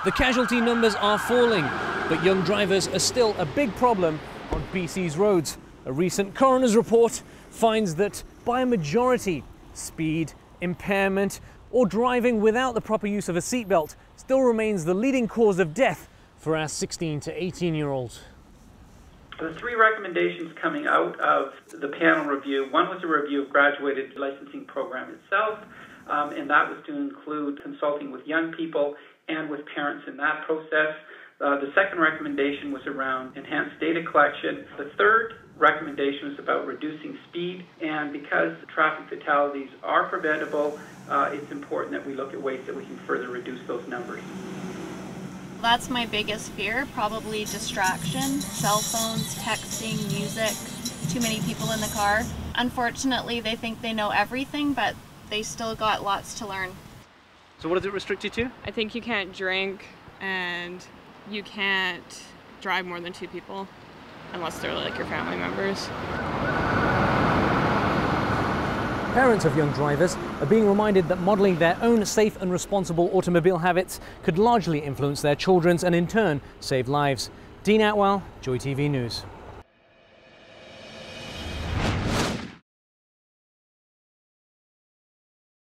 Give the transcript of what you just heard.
The casualty numbers are falling, but young drivers are still a big problem on BC's roads. A recent coroner's report finds that by a majority, speed, impairment, or driving without the proper use of a seatbelt still remains the leading cause of death for our 16 to 18-year-olds. The three recommendations coming out of the panel review, one was a review of graduated licensing program itself, and that was to include consulting with young people and with parents in that process. The second recommendation was around enhanced data collection. The third recommendation was about reducing speed, and because traffic fatalities are preventable, it's important that we look at ways that we can further reduce those numbers. That's my biggest fear, probably distraction, cell phones, texting, music, too many people in the car. Unfortunately, they think they know everything, but they still got lots to learn. So what does it restrict you to? I think you can't drink and you can't drive more than 2 people unless they're like your family members. Parents of young drivers are being reminded that modelling their own safe and responsible automobile habits could largely influence their children's and in turn save lives. Dean Atwell, Joy TV News.